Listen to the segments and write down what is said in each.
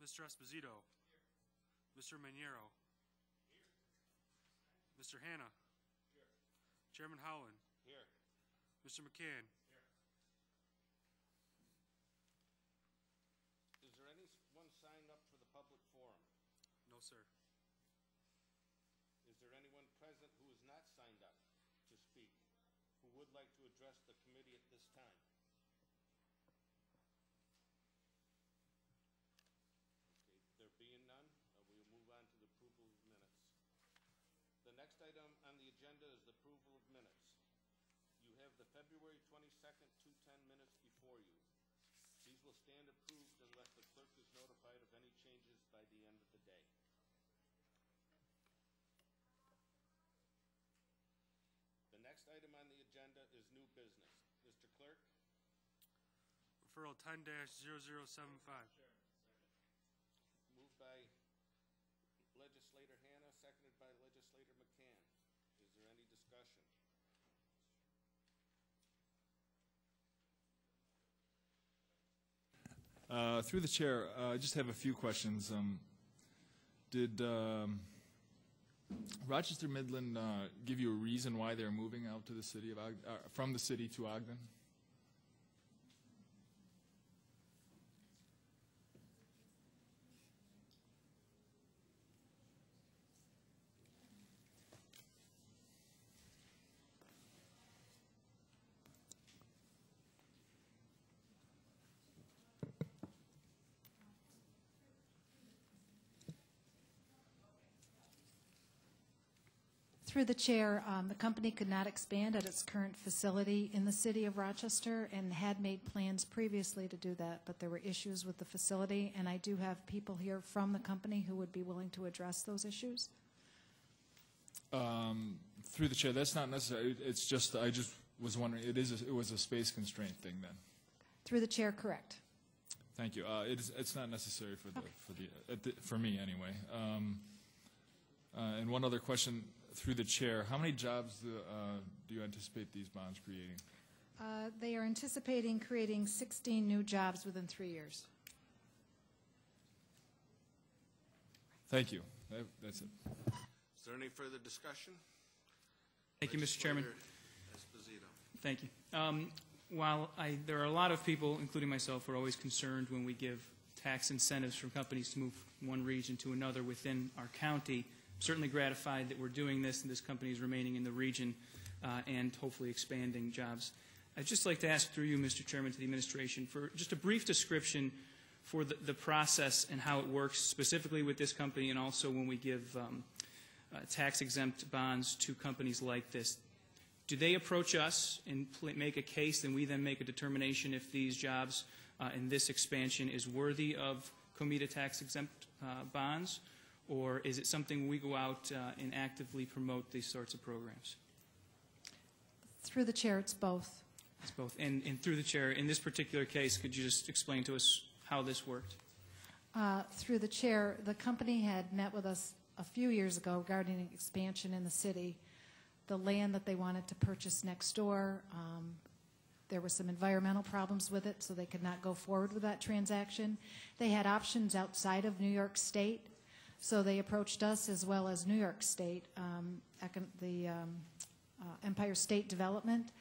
Mr. Esposito. Mr. Maniero. Mr. Hanna. Chairman Howland. Here. Mr. McCann. Is there anyone signed up for the public forum? No, sir. Is there anyone present who is not signed up to speak, who would like to address the committee at this time? Okay, there being none, we will move on to the approval of minutes. The next item on the agenda is the approval of minutes. You have the February 22nd, 2:10 minutes before you. These will stand approved unless the clerk is notified of any changes by the end of the day. The next item on the agenda is new business. Mr. Clerk? Referral 10-0075. Moved by Legislator Hanna, seconded by Legislator McCann. Is there any discussion? Through the chair, I just have a few questions. Did Rochester Midland give you a reason why they're moving out to the city of from the city to Ogden? Through the chair, the company could not expand at its current facility in the city of Rochester and had made plans previously to do that, but there were issues with the facility, and I do have people here from the company who would be willing to address those issues. Through the chair, that's not necessary. It's just, I just was wondering, it was a space constraint thing then. Through the chair, correct. Thank you. It's not necessary for for me anyway. And one other question through the chair: how many jobs do you anticipate these bonds creating? They are anticipating creating 16 new jobs within 3 years. Thank you. That's it. Is there any further discussion? Thank you, Mr. Chairman. Esposito. Thank you. While there are a lot of people, including myself, who are always concerned when we give tax incentives for companies to move from one region to another within our county, I'm certainly gratified that we're doing this and this company is remaining in the region and hopefully expanding jobs. I'd just like to ask through you, Mr. Chairman, to the administration for just a brief description for the process and how it works specifically with this company and also when we give tax-exempt bonds to companies like this. Do they approach us and make a case, and we then make a determination if these jobs and this expansion is worthy of Comida tax-exempt bonds, or is it something we go out and actively promote these sorts of programs? Through the chair, it's both. It's both. And through the chair, in this particular case, could you just explain to us how this worked? Through the chair, the company had met with us a few years ago regarding an expansion in the city. The land that they wanted to purchase next door, there were some environmental problems with it, so they could not go forward with that transaction. They had options outside of New York State, so they approached us as well as New York State, the Empire State Development,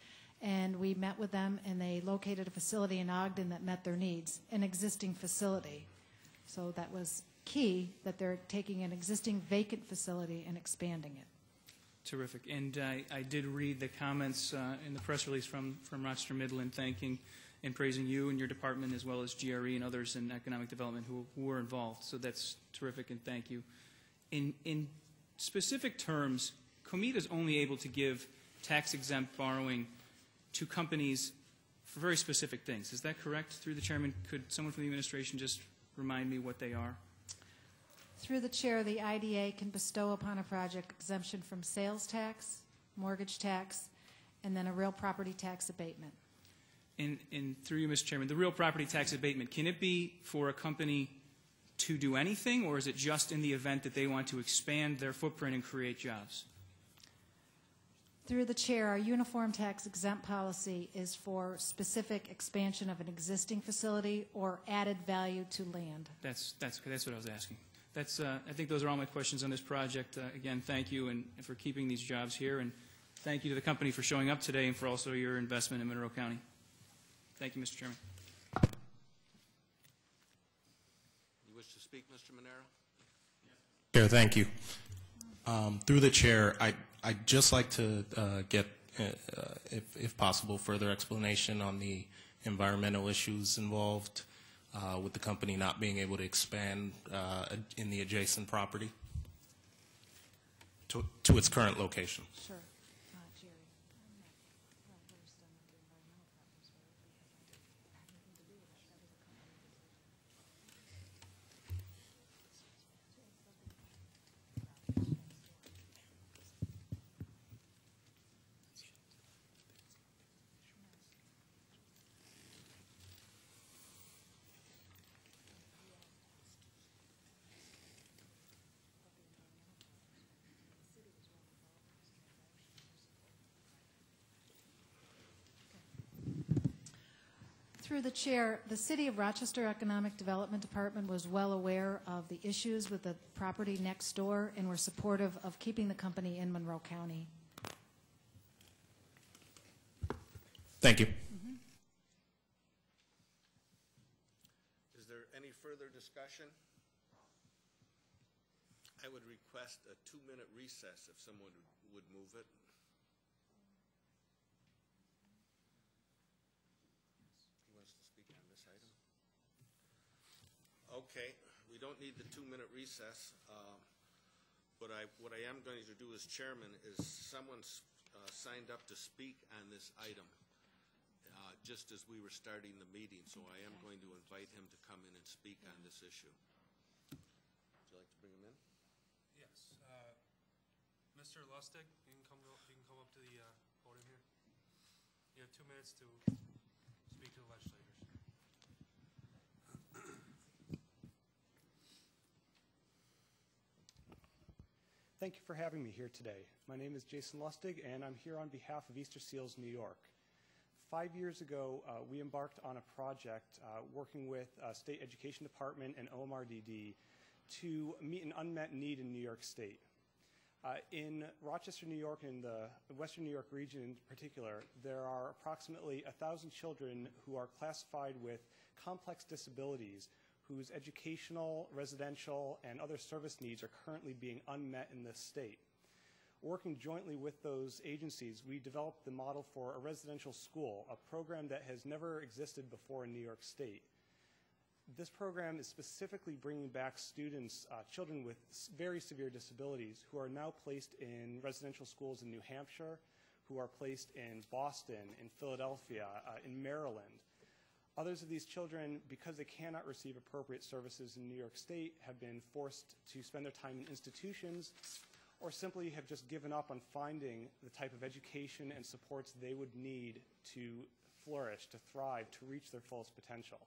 and we met with them, and they located a facility in Ogden that met their needs, an existing facility. So that was key, that they're taking an existing vacant facility and expanding it. Terrific. And I did read the comments in the press release from Rochester Midland thanking and praising you and your department as well as GRE and others in economic development who were involved. So that's terrific, and thank you. In specific terms, Comida is only able to give tax-exempt borrowing to companies for very specific things. Is that correct? Through the chairman, could someone from the administration just remind me what they are? Through the chair, the IDA can bestow upon a project exemption from sales tax, mortgage tax, and then a real property tax abatement. And through you, Mr. Chairman, the real property tax abatement, can it be for a company to do anything, or is it just in the event that they want to expand their footprint and create jobs? Through the chair, our uniform tax exempt policy is for specific expansion of an existing facility or added value to land. That's what I was asking. I think those are all my questions on this project. Again, thank you and for keeping these jobs here, and thank you to the company for showing up today and for also your investment in Monroe County. Thank you, Mr. Chairman. You wish to speak, Mr. Monero? Chair, thank you. Through the chair, I'd just like to get, if possible, further explanation on the environmental issues involved with the company not being able to expand in the adjacent property to its current location. Sure. Jerry. Through the chair, the City of Rochester Economic Development Department was well aware of the issues with the property next door and were supportive of keeping the company in Monroe County. Thank you. Is there any further discussion? I would request a 2-minute recess if someone would move it. Who wants to speak on this item? Okay, we don't need the 2-minute recess. What I am going to do as chairman is someone's signed up to speak on this item just as we were starting the meeting, so I am going to invite him to come in and speak on this issue. Would you like to bring him in? Yes. Mr. Lustig, you can come up to the podium here. You have 2 minutes to speak to the legislators. Thank you for having me here today. My name is Jason Lustig, and I'm here on behalf of Easter Seals New York. 5 years ago, we embarked on a project working with State Education Department and OMRDD to meet an unmet need in New York State. In Rochester, New York, and the Western New York region in particular, there are approximately 1,000 children who are classified with complex disabilities whose educational, residential, and other service needs are currently being unmet in this state. Working jointly with those agencies, we developed the model for a residential school, a program that has never existed before in New York State. This program is specifically bringing back students, children with very severe disabilities who are now placed in residential schools in New Hampshire, who are placed in Boston, in Philadelphia, in Maryland. Others of these children, because they cannot receive appropriate services in New York State, have been forced to spend their time in institutions or simply have just given up on finding the type of education and supports they would need to flourish, to thrive, to reach their fullest potential.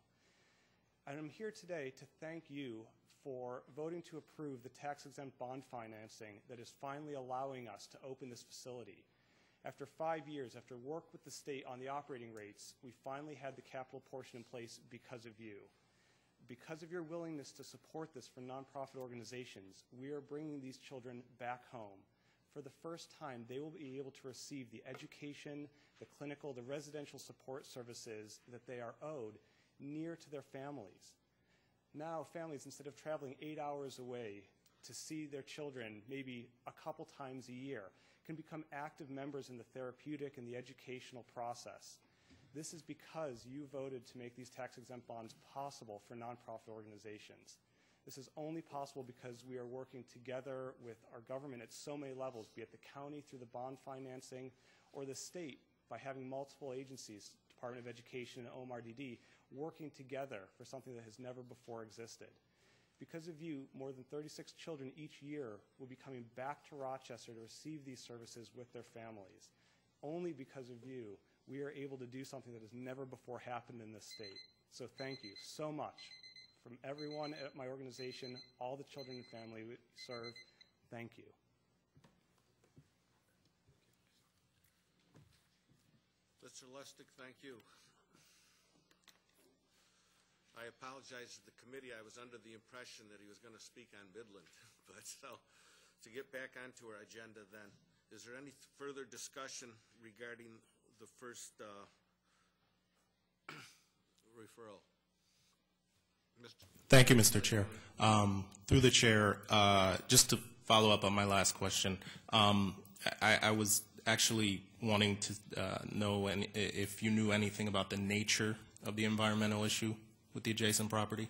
And I'm here today to thank you for voting to approve the tax-exempt bond financing that is finally allowing us to open this facility. After 5 years, after work with the state on the operating rates, we finally had the capital portion in place because of you. Because of your willingness to support this for nonprofit organizations, we are bringing these children back home. For the first time, they will be able to receive the education, the clinical, the residential support services that they are owed near to their families. Now, families, instead of traveling 8 hours away to see their children maybe a couple times a year, can become active members in the therapeutic and the educational process. This is because you voted to make these tax-exempt bonds possible for nonprofit organizations. This is only possible because we are working together with our government at so many levels, be it the county through the bond financing or the state by having multiple agencies, Department of Education and OMRDD, working together for something that has never before existed. Because of you, more than 36 children each year will be coming back to Rochester to receive these services with their families. Only because of you, we are able to do something that has never before happened in this state. So thank you so much. From everyone at my organization, all the children and family we serve, thank you. Mr. Lustig, thank you. I apologize to the committee. I was under the impression that he was going to speak on Midland. But so, to get back onto our agenda then, is there any further discussion regarding the first referral? Thank you, Mr. Chair. Through the chair, just to follow up on my last question, I was actually wanting to know if you knew anything about the nature of the environmental issue with the adjacent property.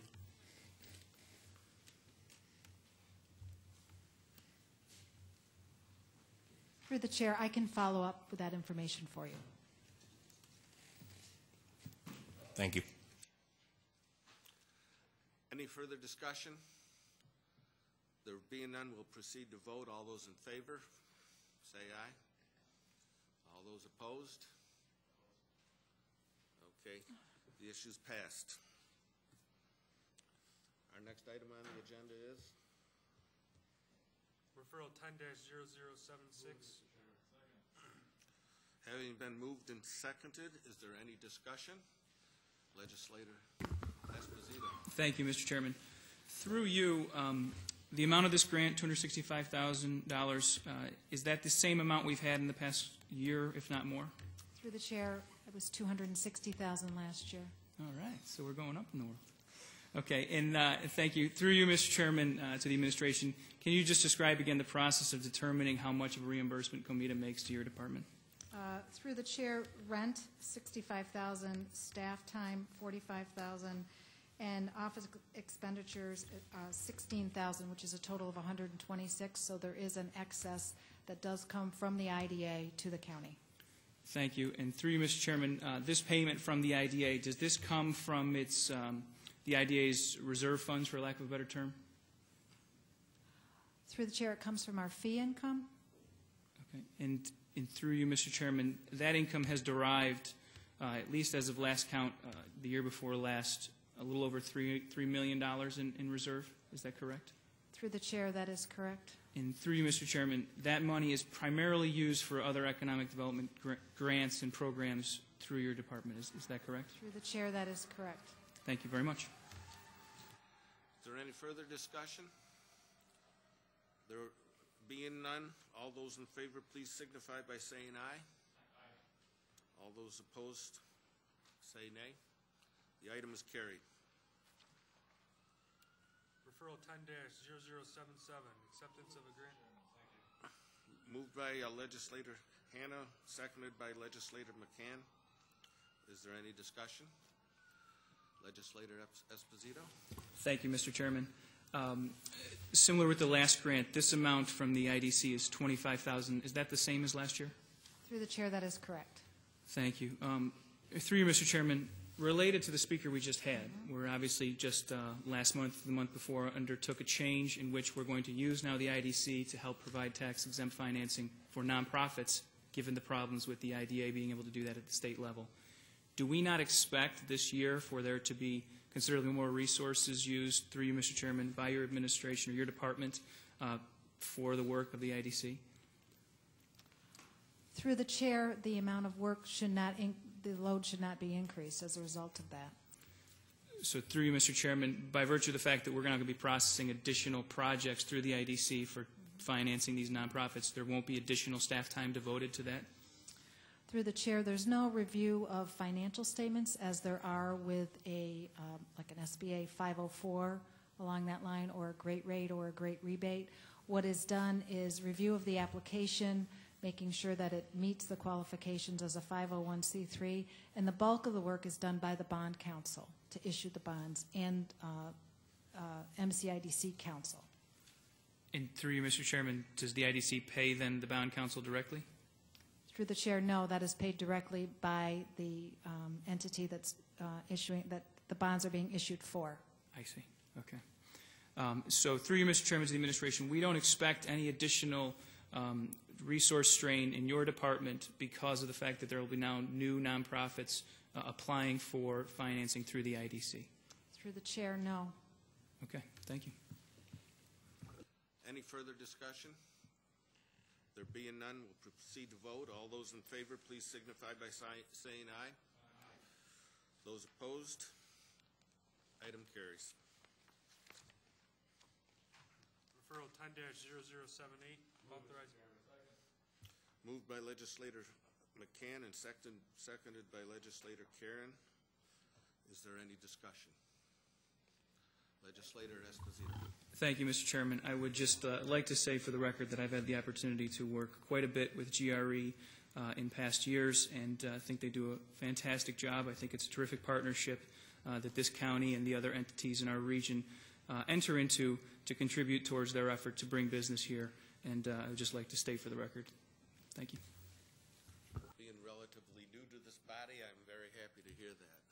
Through the chair, I can follow up with that information for you. Thank you. Any further discussion? There being none, we'll proceed to vote. All those in favor, say aye. All those opposed? Okay, the issue's passed. Our next item on the agenda is? Referral 10-0076. Having been moved and seconded, is there any discussion? Legislator Esposito. Thank you, Mr. Chairman. Through you, the amount of this grant, $265,000, is that the same amount we've had in the past year, if not more? Through the chair, it was $260,000 last year. All right, so we're going up in the world. Okay, and thank you. Through you, Mr. Chairman, to the administration, can you just describe again the process of determining how much of a reimbursement Comida makes to your department? Through the chair, rent, $65,000, staff time, $45,000, and office expenditures, $16,000, which is a total of $126,000. So there is an excess that does come from the IDA to the county. Thank you. And through you, Mr. Chairman, this payment from the IDA, does this come from its the IDA's reserve funds, for lack of a better term? Through the chair, it comes from our fee income. Okay. And through you, Mr. Chairman, that income has derived, at least as of last count, the year before last, a little over $3 million in reserve. Is that correct? Through the chair, that is correct. And through you, Mr. Chairman, that money is primarily used for other economic development grants and programs through your department. Is that correct? Through the chair, that is correct. Thank you very much. Is there any further discussion? There being none, all those in favor, please signify by saying aye. Aye. All those opposed, say nay. The item is carried. Referral 10-0077, acceptance of a grant. Moved by Legislator Hannah, seconded by Legislator McCann. Is there any discussion? Legislator Esposito. Thank you, Mr. Chairman. Similar with the last grant, this amount from the IDC is $25,000. Is that the same as last year? Through the chair, that is correct. Thank you. Through you, Mr. Chairman, related to the speaker we just had, we're obviously just last month, the month before, undertook a change in which we're going to use now the IDC to help provide tax-exempt financing for nonprofits, given the problems with the IDA being able to do that at the state level. Do we not expect this year for there to be considerably more resources used through you, Mr. Chairman, by your administration or your department for the work of the IDC? Through the chair, the amount of work should not, the load should not be increased as a result of that. So through you, Mr. Chairman, by virtue of the fact that we're going to be processing additional projects through the IDC for financing these nonprofits, there won't be additional staff time devoted to that? Through the chair, there's no review of financial statements as there are with a like an SBA 504 along that line, or a great rate or a great rebate. What is done is review of the application, making sure that it meets the qualifications as a 501c3, and the bulk of the work is done by the bond counsel to issue the bonds and MCIDC counsel. And through you, Mr. Chairman, does the IDC pay then the bond counsel directly? Through the chair, no, that is paid directly by the entity that's issuing, that the bonds are being issued for. I see. Okay. So through you, Mr. Chairman, to the administration, we don't expect any additional resource strain in your department because of the fact that there will be now new nonprofits applying for financing through the IDC. Through the chair, no. Okay. Thank you. Any further discussion? There being none, we'll proceed to vote. All those in favor, please signify by saying aye. Those opposed, item carries. Referral 10-0078, authorizing. Moved by legislator McCann and seconded by legislator Karen. Is there any discussion? Legislator Esposito. Thank you, Mr. Chairman. I would just like to say for the record that I've had the opportunity to work quite a bit with GRE in past years, and I think they do a fantastic job. I think it's a terrific partnership that this county and the other entities in our region enter into to contribute towards their effort to bring business here, and I would just like to state for the record. Thank you. Being relatively new to this body, I'm very happy to hear that.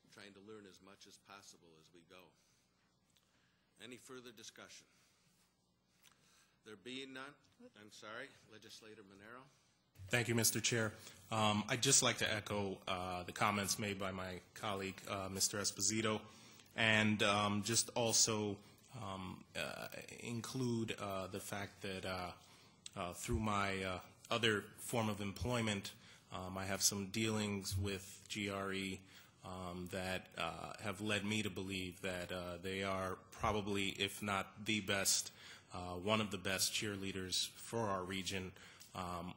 I'm trying to learn as much as possible as we go. Any further discussion? There being none, I'm sorry, Legislator Monero. Thank you, Mr. Chair. I'd just like to echo the comments made by my colleague, Mr. Esposito, and just also include the fact that through my other form of employment, I have some dealings with GRE that have led me to believe that they are probably, if not the best, one of the best cheerleaders for our region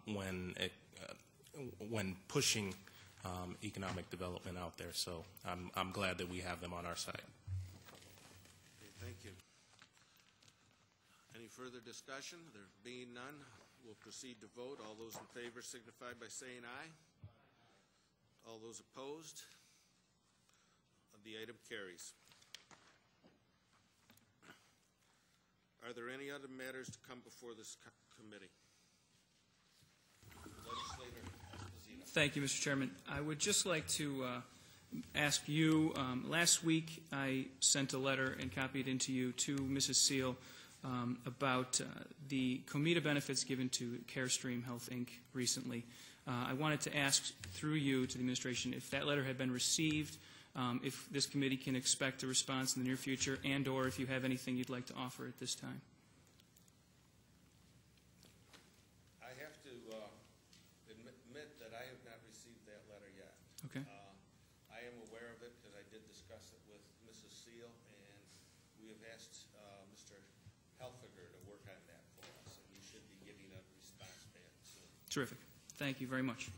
when pushing economic development out there. So I'm glad that we have them on our side. Okay, thank you. Any further discussion? There being none, we'll proceed to vote. All those in favor signify by saying aye. All those opposed, the item carries. Are there any other matters to come before this committee? Legislator Esposito. Thank you, Mr. Chairman. I would just like to ask you, last week I sent a letter and copied into you to Mrs. Seal about the Comida benefits given to Carestream Health, Inc. recently. I wanted to ask through you to the administration if that letter had been received, if this committee can expect a response in the near future, and or if you have anything you'd like to offer at this time. I have to admit that I have not received that letter yet. Okay. I am aware of it because I did discuss it with Mrs. Seal, and we have asked Mr. Helfiger to work on that for us, and you should be getting a response back soon. Terrific. Thank you very much.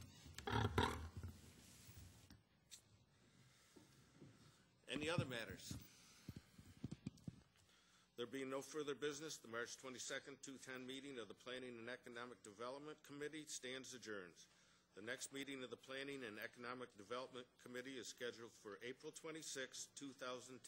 Any other matters? There being no further business, the March 22nd, 2010 meeting of the Planning and Economic Development Committee stands adjourned. The next meeting of the Planning and Economic Development Committee is scheduled for April 26, 2010.